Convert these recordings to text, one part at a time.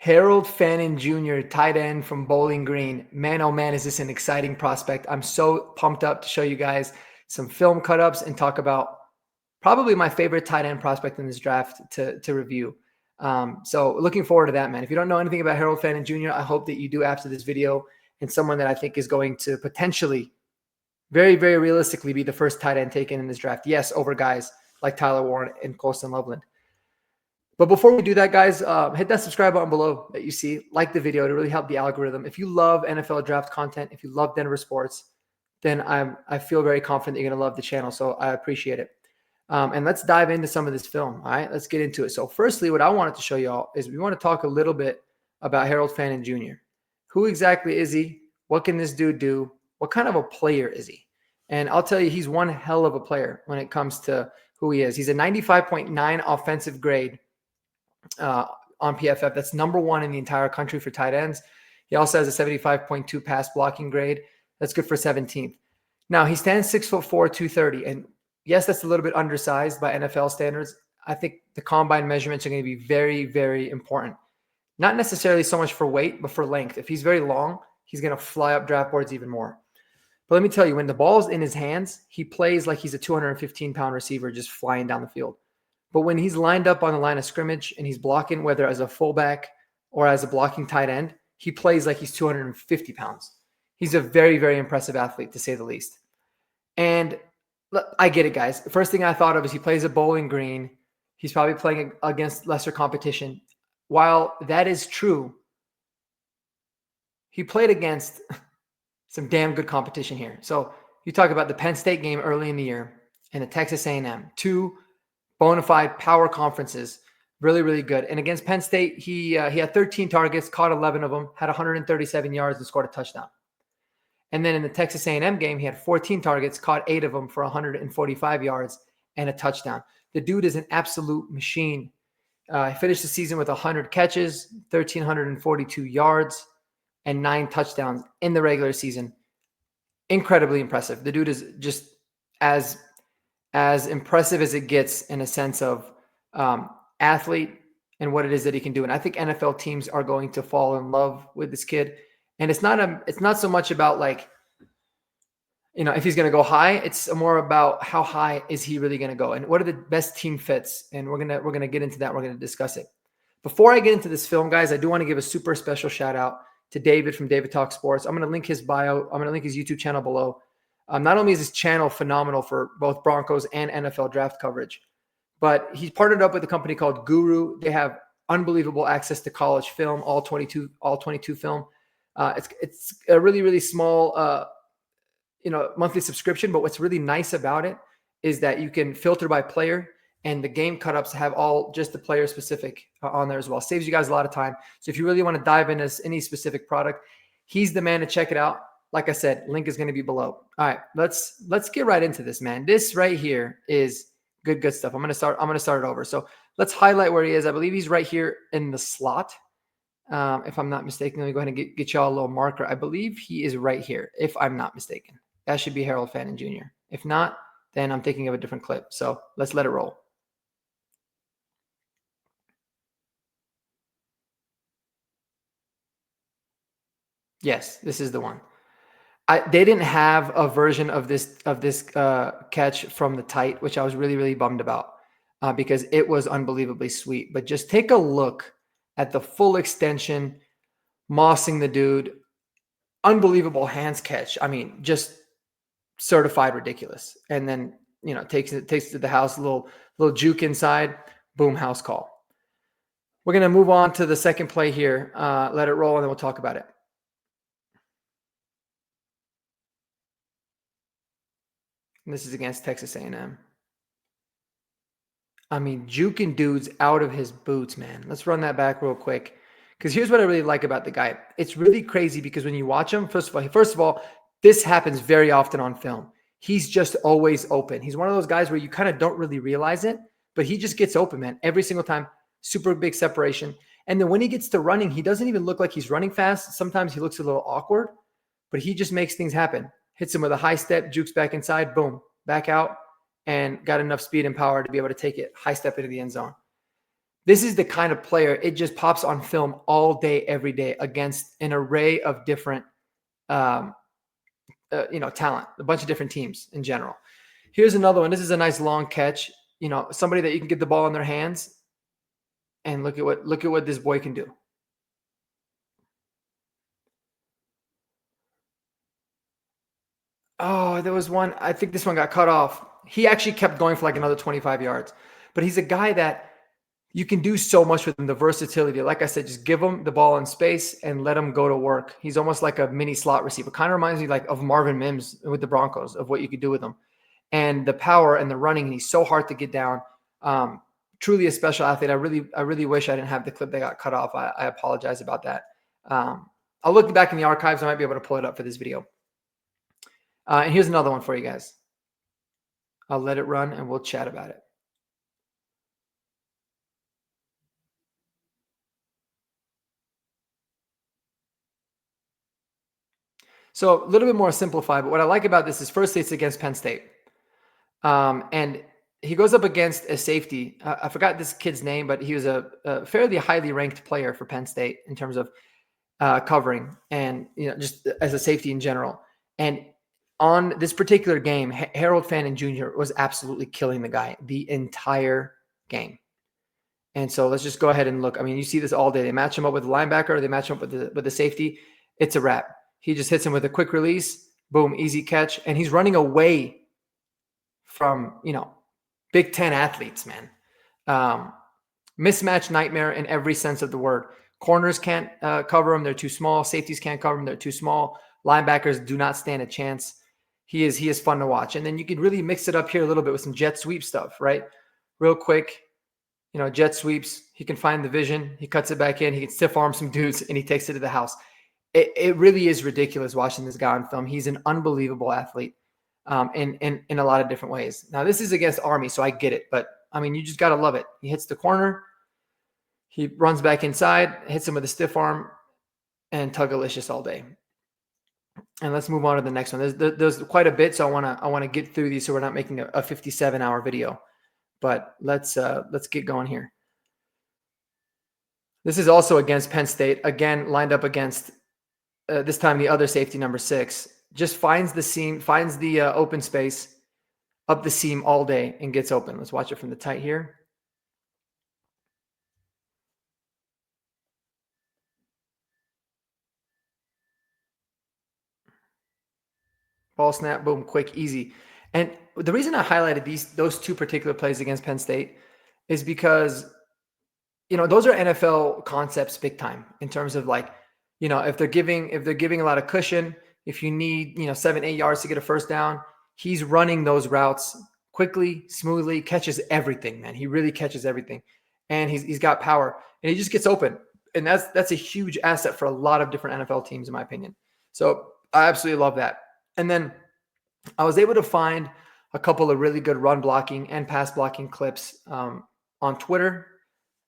Harold Fannin Jr., tight end from Bowling Green. Man, oh man, is this an exciting prospect. I'm so pumped up to show you guys some film cut-ups and talk about probably my favorite tight end prospect in this draft to review. So looking forward to that, man. If you don't know anything about Harold Fannin Jr., I hope that you do after this video, and someone that I think is going to potentially, very, very realistically, be the first tight end taken in this draft. Yes, over guys like Tyler Warren and Colston Loveland. But before we do that, guys, hit that subscribe button below that you see. Like the video to really help the algorithm. If you love NFL draft content, if you love Denver sports, then I feel very confident that you're going to love the channel. So I appreciate it. And let's dive into some of this film. All right, let's get into it. So firstly, what I wanted to show y'all is we want to talk a little bit about Harold Fannin Jr. Who exactly is he? What can this dude do? What kind of a player is he? And I'll tell you, he's one hell of a player when it comes to who he is. He's a 95.9 offensive grade on PFF. That's #1 in the entire country for tight ends. He also has a 75.2 pass blocking grade. That's good for 17th. Now, he stands 6'4", 230. And yes, that's a little bit undersized by NFL standards. I think the combine measurements are going to be very, very important. Not necessarily so much for weight, but for length. If he's very long, he's going to fly up draft boards even more. But let me tell you, when the ball's in his hands, he plays like he's a 215-pound receiver just flying down the field. But when he's lined up on the line of scrimmage and he's blocking, whether as a fullback or as a blocking tight end, he plays like he's 250 pounds. He's a very, very impressive athlete, to say the least. And I get it, guys. The first thing I thought of is he plays at Bowling Green. He's probably playing against lesser competition. While that is true, he played against some damn good competition here. So you talk about the Penn State game early in the year and the Texas A&M, two bona fide power conferences, really, really good. And against Penn State, he had 13 targets, caught 11 of them, had 137 yards, and scored a touchdown. And then in the Texas A&M game, he had 14 targets, caught 8 of them for 145 yards and a touchdown. The dude is an absolute machine. He finished the season with 100 catches, 1,342 yards, and 9 touchdowns in the regular season. Incredibly impressive. The dude is just as impressive as it gets in a sense of athlete and what it is that he can do. And I think NFL teams are going to fall in love with this kid. And it's not so much about like, you know, if he's going to go high, it's more about how high is he really going to go and what are the best team fits. And we're going to get into that. We're going to discuss it. Before I get into this film, guys, I do want to give a super special shout out to David from David Talk Sports. I'm going to link his bio. I'm going to link his YouTube channel below. Not only is his channel phenomenal for both Broncos and NFL draft coverage, but he's partnered up with a company called Guru. They have unbelievable access to college film, all 22 film. It's a really, really small, monthly subscription. But what's really nice about it is that you can filter by player, and the game cut-ups have all just the player specific on there as well. Saves you guys a lot of time. So if you really want to dive into any specific product, he's the man to check it out. Like I said, link is going to be below. All right, let's get right into this, man. This right here is good stuff. I'm going to start it over. So let's highlight where he is. I believe he's right here in the slot. If I'm not mistaken, let me go ahead and get y'all a little marker. I believe he is right here, if I'm not mistaken. That should be Harold Fannin Jr. If not, then I'm thinking of a different clip. So let's let it roll. Yes, this is the one. They didn't have a version of this catch from the tight, which I was really, really bummed about because it was unbelievably sweet. But just take a look at the full extension, mossing the dude, unbelievable hands catch. I mean, just certified ridiculous. And then, you know, takes it to the house, a little juke inside, boom, house call. We're going to move on to the second play here. Let it roll, and then we'll talk about it. And this is against Texas A&M. I mean, juking dudes out of his boots, man. Let's run that back real quick. Because here's what I really like about the guy. It's really crazy because when you watch him, first of all, this happens very often on film. He's just always open. He's one of those guys where you kind of don't really realize it, but he just gets open, man. Every single time, super big separation. And then when he gets to running, he doesn't even look like he's running fast. Sometimes he looks a little awkward, but he just makes things happen. Hits him with a high step, jukes back inside, boom, back out, and got enough speed and power to be able to take it high step into the end zone. This is the kind of player, it just pops on film all day, every day against an array of different, talent, a bunch of different teams in general. Here's another one. This is a nice long catch. Somebody that you can get the ball in their hands, and look at what this boy can do. Oh, there was one. I think this one got cut off. He actually kept going for like another 25 yards. But he's a guy that you can do so much with him, the versatility. Like I said, just give him the ball in space and let him go to work. He's almost like a mini slot receiver. Kind of reminds me like of Marvin Mims with the Broncos, of what you could do with him. And the power and the running, and he's so hard to get down. Truly a special athlete. I really wish I didn't have the clip that got cut off. I apologize about that. I'll look back in the archives. I might be able to pull it up for this video. And here's another one for you guys. I'll let it run and we'll chat about it. So a little bit more simplified, but what I like about this is firstly, it's against Penn State. And he goes up against a safety. I forgot this kid's name, but he was a fairly highly ranked player for Penn State in terms of covering and, just as a safety in general. And on this particular game, Harold Fannin Jr. was absolutely killing the guy the entire game. And so let's just go ahead and look. I mean, you see this all day. They match him up with the linebacker, they match him up with the safety. It's a wrap. He just hits him with a quick release, boom, easy catch, and he's running away from, Big Ten athletes, man. Mismatch nightmare in every sense of the word. Corners can't cover him; they're too small. Safeties can't cover him; they're too small. Linebackers do not stand a chance. He is fun to watch, and then you can really mix it up here a little bit with some jet sweep stuff, right? Real quick, jet sweeps. He can find the vision. He cuts it back in. He can stiff arm some dudes, and he takes it to the house. It really is ridiculous watching this guy on film. He's an unbelievable athlete in a lot of different ways. Now, this is against Army, so I get it. But, I mean, you just got to love it. He hits the corner. He runs back inside, hits him with a stiff arm, and tug-alicious all day. And let's move on to the next one. There's quite a bit, so I want to get through these so we're not making a 57-hour video. But let's get going here. This is also against Penn State. Again, lined up against this time the other safety, number 6, just finds the seam, finds the open space up the seam all day and gets open. Let's watch it from the tight here. Ball snap, boom, quick, easy. And the reason I highlighted those two particular plays against Penn State is because, those are NFL concepts big time in terms of like, if they're giving a lot of cushion, if you need, 7-8 yards to get a first down, he's running those routes quickly, smoothly, catches everything, man. He really catches everything. And he's got power and he just gets open. And that's a huge asset for a lot of different NFL teams, in my opinion. So I absolutely love that. And then I was able to find a couple of really good run blocking and pass blocking clips on Twitter.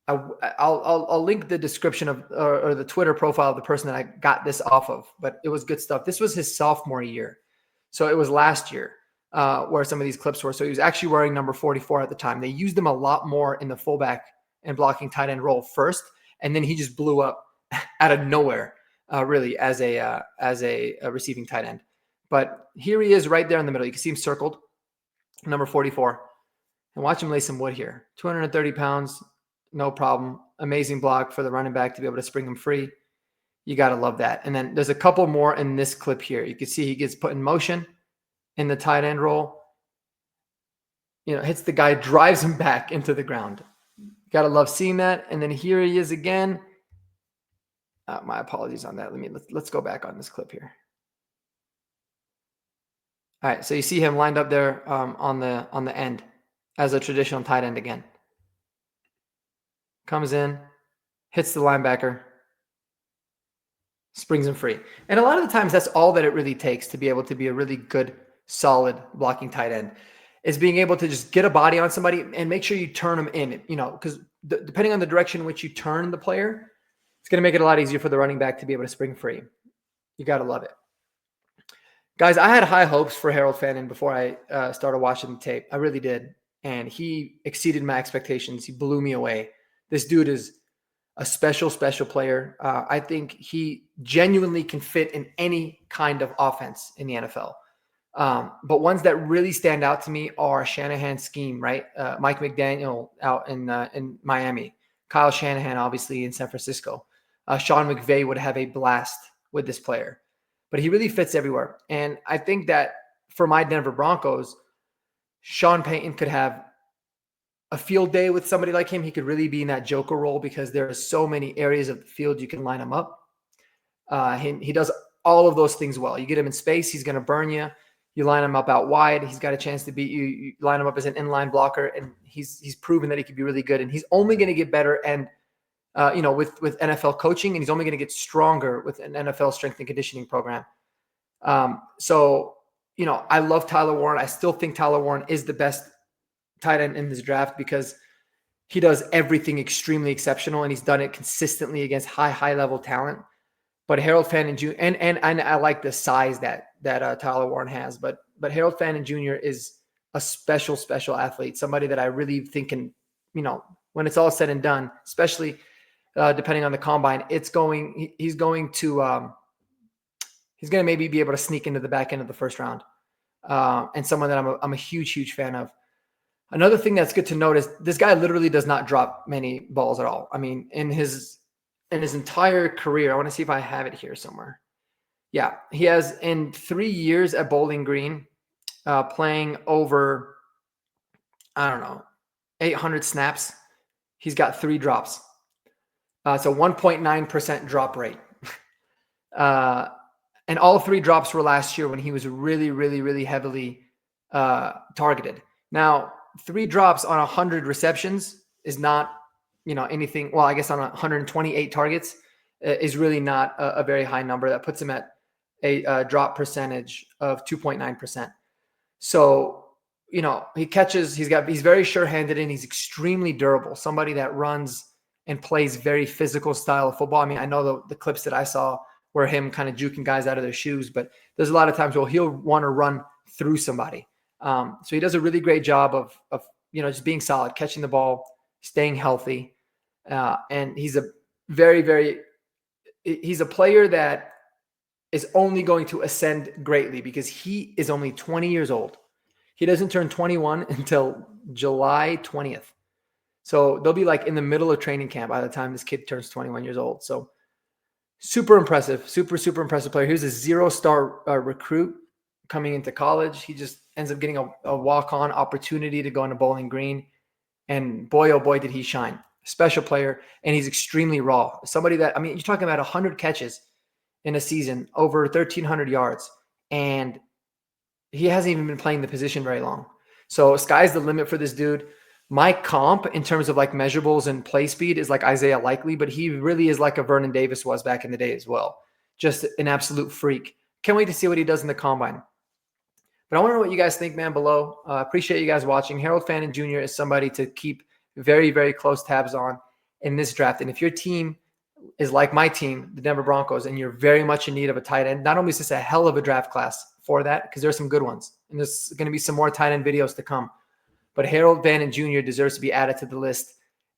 I'll link the description of or the Twitter profile of the person that I got this off of, but it was good stuff. This was his sophomore year. So it was last year where some of these clips were. So he was actually wearing number 44 at the time. They used him a lot more in the fullback and blocking tight end role first. And then he just blew up out of nowhere, really, as a receiving tight end. But here he is right there in the middle. You can see him circled, number 44. And watch him lay some wood here. 230 pounds. No problem. Amazing block for the running back to be able to spring him free. You got to love that. And then there's a couple more in this clip here. You can see he gets put in motion in the tight end roll. Hits the guy, drives him back into the ground. Got to love seeing that. And then here he is again. My apologies on that. Let's go back on this clip here. All right, so you see him lined up there on the end as a traditional tight end again. Comes in, hits the linebacker, springs him free. And a lot of the times that's all that it really takes to be able to be a really good, solid blocking tight end, is being able to just get a body on somebody and make sure you turn them in, because depending on the direction in which you turn the player, it's going to make it a lot easier for the running back to be able to spring free. You got to love it. Guys, I had high hopes for Harold Fannin before I started watching the tape. I really did. And he exceeded my expectations. He blew me away. This dude is a special, special player. I think he genuinely can fit in any kind of offense in the NFL. But ones that really stand out to me are Shanahan's scheme, right? Mike McDaniel out in Miami, Kyle Shanahan obviously in San Francisco. Sean McVay would have a blast with this player, but he really fits everywhere. And I think that for my Denver Broncos, Sean Payton could have a field day with somebody like him. He could really be in that joker role because there are so many areas of the field you can line him up. He does all of those things well. You get him in space, he's going to burn you. You line him up out wide, he's got a chance to beat you. You line him up as an inline blocker, and he's proven that he could be really good. And he's only going to get better and with NFL coaching, and he's only going to get stronger with an NFL strength and conditioning program. So I love Tyler Warren. I still think Tyler Warren is the best tight end in this draft because he does everything extremely exceptional, and he's done it consistently against high level talent. But Harold Fannin Jr. and I like the size that Tyler Warren has, but Harold Fannin Jr. is a special athlete, somebody that I really think can, when it's all said and done, especially depending on the combine, he's going to maybe be able to sneak into the back end of the first round, and someone that I'm a huge fan of. Another thing that's good to note is this guy literally does not drop many balls at all. I mean, in his entire career, I want to see if I have it here somewhere. Yeah, he has in 3 years at Bowling Green, playing over, 800 snaps. He's got 3 drops. It's a 1.9% drop rate. And all 3 drops were last year when he was really heavily targeted. Now, 3 drops on 100 receptions is not, anything. Well, I guess on 128 targets is really not a very high number. That puts him at a drop percentage of 2.9%. So, he catches, he's very sure-handed, and he's extremely durable. Somebody that runs and plays very physical style of football. I mean, I know the clips that I saw were him kind of juking guys out of their shoes, but there's a lot of times where he'll want to run through somebody. So he does a really great job of just being solid, catching the ball, staying healthy. And he's a he's a player that is only going to ascend greatly because he is only 20 years old. He doesn't turn 21 until July 20th. So they'll be like in the middle of training camp by the time this kid turns 21 years old. So super impressive, super impressive player. He was a 0-star recruit coming into college. He just ends up getting a walk-on opportunity to go into Bowling Green. And boy, oh boy, did he shine. Special player, and he's extremely raw. Somebody that, you're talking about 100 catches in a season, over 1,300 yards, and he hasn't even been playing the position very long. So sky's the limit for this dude. My comp in terms of like measurables and play speed is like Isaiah Likely, but he really is like a Vernon Davis was back in the day as well. Just an absolute freak. Can't wait to see what he does in the combine. But I want to know what you guys think, man, below. Appreciate you guys watching. Harold Fannin Jr. is somebody to keep very close tabs on in this draft. And if your team is like my team, the Denver Broncos, and you're very much in need of a tight end, not only is this a hell of a draft class for that, because there's some good ones, and there's going to be some more tight end videos to come, but Harold Fannin Jr. deserves to be added to the list,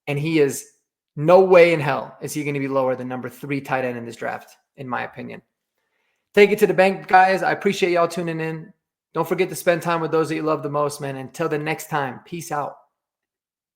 and he is no way in hell is he going to be lower than number 3 tight end in this draft, in my opinion. Take it to the bank, guys. I appreciate y'all tuning in. Don't forget to spend time with those that you love the most, man. Until the next time, peace out.